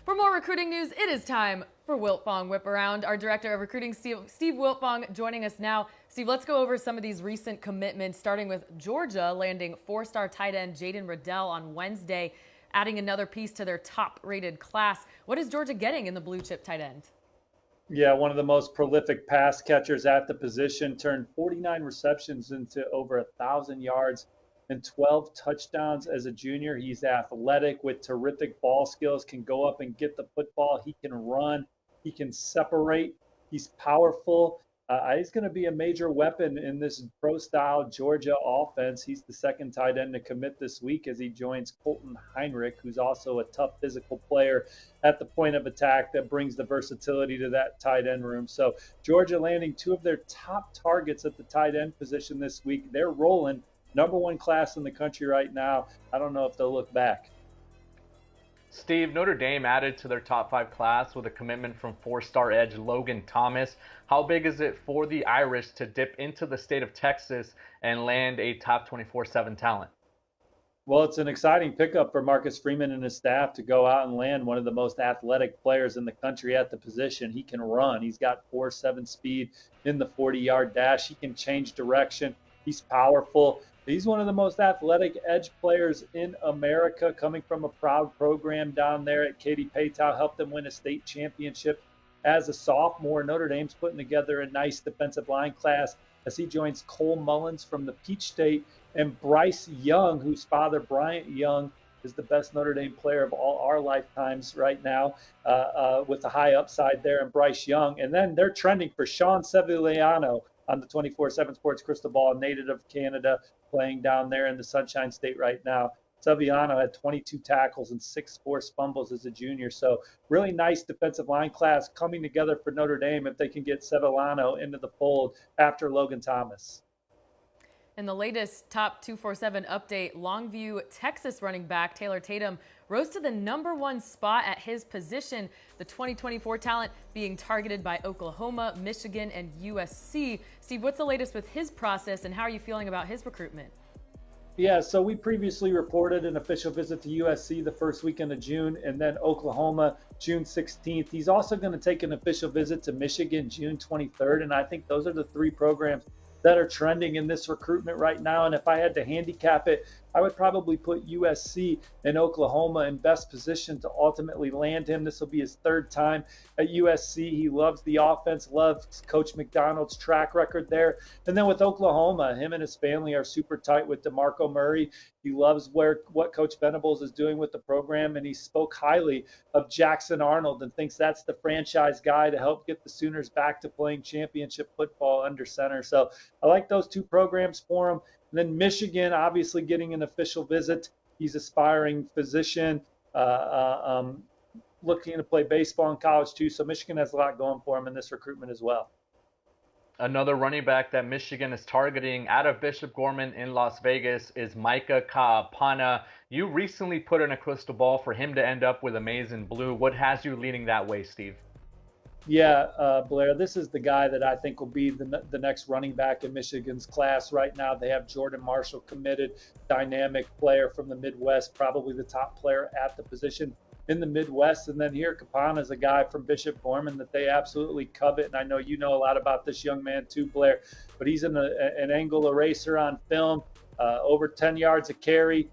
For more recruiting news, it is time for Wiltfong Whiparound. Our Director of Recruiting, Steve Wiltfong, joining us now. Steve, let's go over some of these recent commitments, starting with Georgia landing four-star tight end Jaden Reddell on Wednesday, adding another piece to their top-rated class. What is Georgia getting in the blue-chip tight end? Yeah, one of the most prolific pass catchers at the position, turned 49 receptions into over 1,000 yards and 12 touchdowns as a junior. He's athletic with terrific ball skills, can go up and get the football. He can run. He can separate. He's powerful. He's going to be a major weapon in this pro-style Georgia offense. He's the second tight end to commit this week as he joins Colton Heinrich, who's also a tough physical player at the point of attack that brings the versatility to that tight end room. So Georgia landing two of their top targets at the tight end position this week. They're rolling. Number one class in the country right now. I don't know if they'll look back. Steve, Notre Dame added to their top 5 class with a commitment from four-star edge Logan Thomas. How big is it for the Irish to dip into the state of Texas and land a top 24/7 talent? Well, it's an exciting pickup for Marcus Freeman and his staff to go out and land one of the most athletic players in the country at the position. He can run. He's got 4.7 speed in the 40-yard dash. He can change direction. He's powerful. He's one of the most athletic edge players in America, coming from a proud program down there at Katy Paytow, helped them win a state championship as a sophomore. Notre Dame's putting together a nice defensive line class as he joins Cole Mullins from the Peach State and Bryce Young, whose father, Bryant Young, is the best Notre Dame player of all our lifetimes right now, with a high upside there, and Bryce Young. And then they're trending for Sean Sevillano on the 24/7 Sports Crystal Ball, native of Canada, playing down there in the Sunshine State right now. Sevillano had 22 tackles and 6 forced fumbles as a junior. So really nice defensive line class coming together for Notre Dame if they can get Sevillano into the fold after Logan Thomas. In the latest Top 247 update, Longview, Texas running back Taylor Tatum rose to the #1 spot at his position, the 2024 talent being targeted by Oklahoma, Michigan, and USC. Steve, what's the latest with his process, and how are you feeling about his recruitment? Yeah, so we previously reported an official visit to USC the first weekend of June, and then Oklahoma June 16th. He's also going to take an official visit to Michigan June 23rd, and I think those are the 3 programs that are trending in this recruitment right now. And if I had to handicap it, I would probably put USC and Oklahoma in best position to ultimately land him. This will be his 3rd time at USC. He loves the offense, loves Coach McDonald's track record there. And then with Oklahoma, him and his family are super tight with DeMarco Murray. He loves what Coach Venables is doing with the program, and he spoke highly of Jackson Arnold and thinks that's the franchise guy to help get the Sooners back to playing championship football under center. So I like those 2 programs for him. And then Michigan, obviously getting an official visit. He's aspiring physician, looking to play baseball in college too. So Michigan has a lot going for him in this recruitment as well. Another running back that Michigan is targeting out of Bishop Gorman in Las Vegas is Micah Capone. You recently put in a crystal ball for him to end up with a maize and blue. What has you leaning that way, Steve? Yeah, Blair, this is the guy that I think will be the next running back in Michigan's class. Right now, they have Jordan Marshall committed, dynamic player from the Midwest, probably the top player at the position in the Midwest. And then here, Capone is a guy from Bishop Gorman that they absolutely covet. And I know you know a lot about this young man too, Blair, but he's an angle eraser on film, over 10 yards a carry.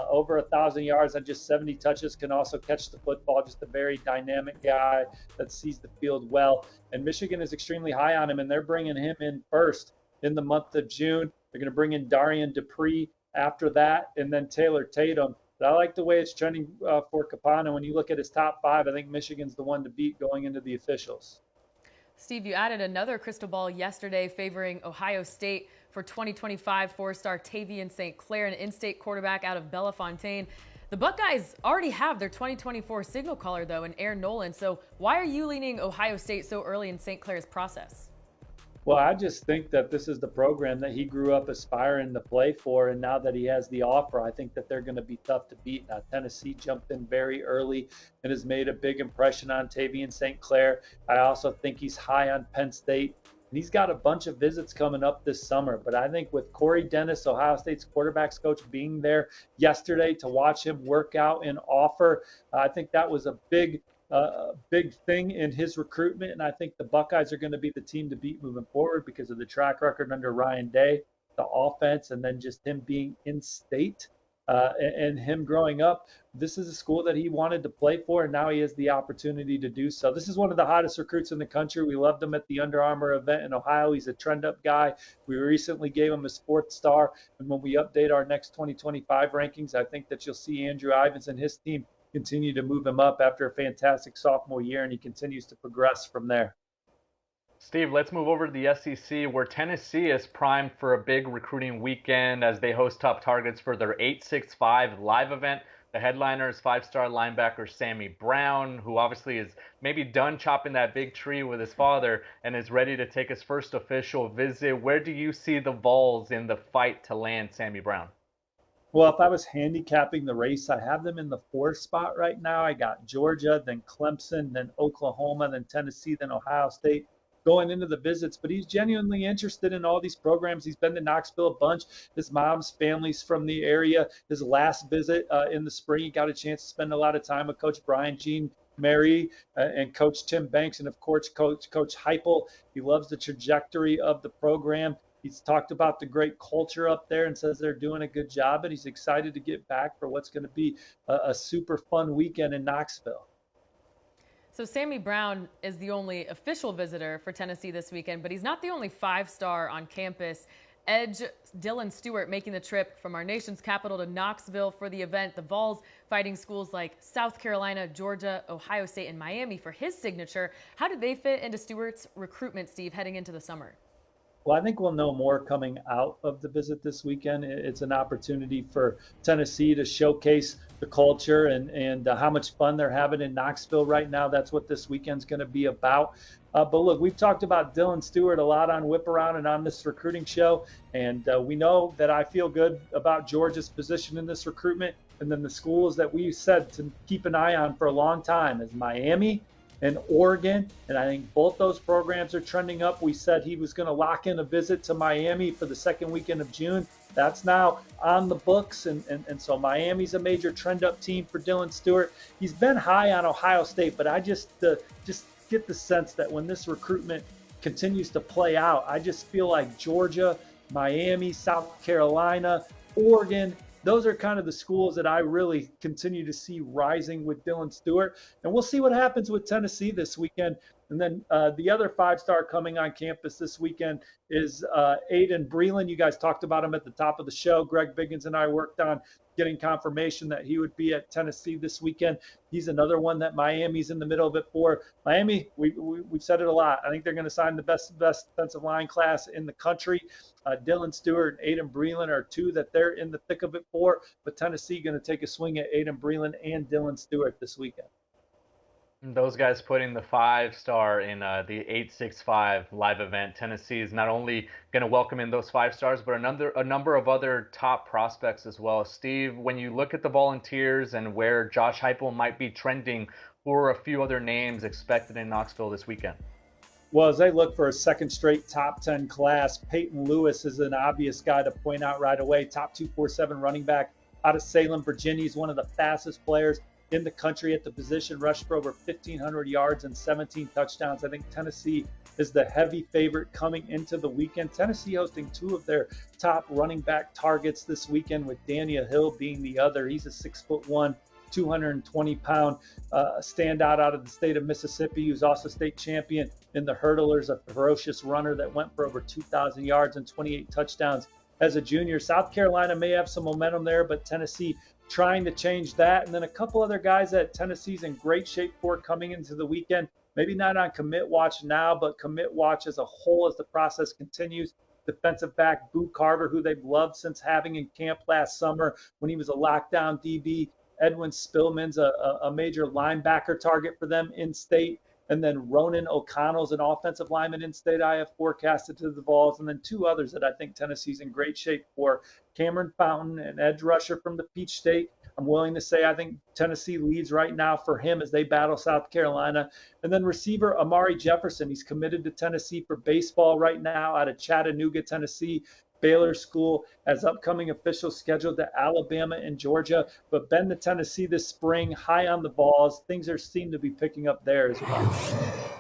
Over 1,000 yards on just 70 touches, can also catch the football. Just a very dynamic guy that sees the field well. And Michigan is extremely high on him, and they're bringing him in first in the month of June. They're going to bring in Darian Dupree after that, and then Taylor Tatum. But I like the way it's trending for Capone. When you look at his top 5, I think Michigan's the one to beat going into the officials. Steve, you added another crystal ball yesterday favoring Ohio State for 2025 4-star Tavian SaintClaire, an in-state quarterback out of Bellefontaine. The Buckeyes already have their 2024 signal caller, though, in Aaron Nolan. So why are you leaning Ohio State so early in SaintClaire's process? Well, I just think that this is the program that he grew up aspiring to play for, and now that he has the offer, I think that they're going to be tough to beat. Now, Tennessee jumped in very early and has made a big impression on Tavian SaintClaire. I also think he's high on Penn State. And he's got a bunch of visits coming up this summer. But I think with Corey Dennis, Ohio State's quarterbacks coach, being there yesterday to watch him work out and offer, I think that was a big thing in his recruitment. And I think the Buckeyes are going to be the team to beat moving forward because of the track record under Ryan Day, the offense, and then just him being in state. And him growing up, this is a school that he wanted to play for, and now he has the opportunity to do so. This is one of the hottest recruits in the country. We loved him at the Under Armour event in Ohio. He's a trend-up guy. We recently gave him his 4th star, and when we update our next 2025 rankings, I think that you'll see Andrew Ivins and his team continue to move him up after a fantastic sophomore year, and he continues to progress from there. Steve, let's move over to the SEC, where Tennessee is primed for a big recruiting weekend as they host top targets for their 865 live event. The headliner is 5-star linebacker Sammy Brown, who obviously is maybe done chopping that big tree with his father and is ready to take his first official visit. Where do you see the Vols in the fight to land Sammy Brown? Well, if I was handicapping the race, I have them in the 4th spot right now. I got Georgia, then Clemson, then Oklahoma, then Tennessee, then Ohio State going into the visits, but he's genuinely interested in all these programs. He's been to Knoxville a bunch. His mom's family's from the area. His last visit in the spring, he got a chance to spend a lot of time with Coach Brian Jean Mary and Coach Tim Banks, and of course, Coach Heupel. He loves the trajectory of the program. He's talked about the great culture up there and says they're doing a good job, and he's excited to get back for what's going to be a super fun weekend in Knoxville. So Sammy Brown is the only official visitor for Tennessee this weekend, but he's not the only 5-star on campus. Edge Dylan Stewart making the trip from our nation's capital to Knoxville for the event. The Vols fighting schools like South Carolina, Georgia, Ohio State, and Miami for his signature. How did they fit into Stewart's recruitment, Steve, heading into the summer? Well, I think we'll know more coming out of the visit this weekend. It's an opportunity for Tennessee to showcase the culture and how much fun they're having in Knoxville right now. That's what this weekend's going to be about. But look, we've talked about Dylan Stewart a lot on Whiparound and on this recruiting show, and we know that I feel good about Georgia's position in this recruitment. And then the schools that we said to keep an eye on for a long time is Miami and Oregon, and I think both those programs are trending up. We said he was going to lock in a visit to Miami for the second weekend of June. That's now on the books, and so Miami's a major trend-up team for Dylan Stewart. He's been high on Ohio State, but I just get the sense that when this recruitment continues to play out, I just feel like Georgia, Miami, South Carolina, Oregon, those are kind of the schools that I really continue to see rising with Dylan Stewart. And we'll see what happens with Tennessee this weekend. And then the other 5-star coming on campus this weekend is Aiden Breland. You guys talked about him at the top of the show. Greg Biggins and I worked on getting confirmation that he would be at Tennessee this weekend. He's another one that Miami's in the middle of it for. Miami, we've said it a lot. I think they're going to sign the best defensive line class in the country. Dylan Stewart and Aiden Breland are two that they're in the thick of it for, but Tennessee going to take a swing at Aiden Breland and Dylan Stewart this weekend. Those guys putting the 5-star in the 865 live event. Tennessee is not only going to welcome in those 5 stars, but a number of other top prospects as well. Steve, when you look at the Volunteers and where Josh Heupel might be trending, who are a few other names expected in Knoxville this weekend? Well, as they look for a second straight top 10 class, Peyton Lewis is an obvious guy to point out right away. Top 247 running back out of Salem, Virginia. He's one of the fastest players in the country at the position, rushed for over 1,500 yards and 17 touchdowns. I think Tennessee is the heavy favorite coming into the weekend. Tennessee hosting 2 of their top running back targets this weekend, with Daniel Hill being the other. He's a 6'1", 220-pound standout out of the state of Mississippi, who's also state champion in the hurdlers, a ferocious runner that went for over 2,000 yards and 28 touchdowns as a junior. South Carolina may have some momentum there, but Tennessee trying to change that. And then a couple other guys that Tennessee's in great shape for coming into the weekend. Maybe not on commit watch now, but commit watch as a whole as the process continues. Defensive back Boo Carter, who they've loved since having in camp last summer when he was a lockdown DB. Edwin Spillman's a major linebacker target for them in state. And then Ronan O'Connell's an offensive lineman in state I have forecasted to the Vols. And then 2 others that I think Tennessee's in great shape for. Cameron Fountain, an edge rusher from the Peach State I'm willing to say I think Tennessee leads right now for him as they battle South Carolina. And then receiver Amari Jefferson, he's committed to Tennessee for baseball right now out of Chattanooga, Tennessee. Baylor School has upcoming officials scheduled to Alabama and Georgia, but been to Tennessee this spring, high on the balls. Things seem to be picking up there as well.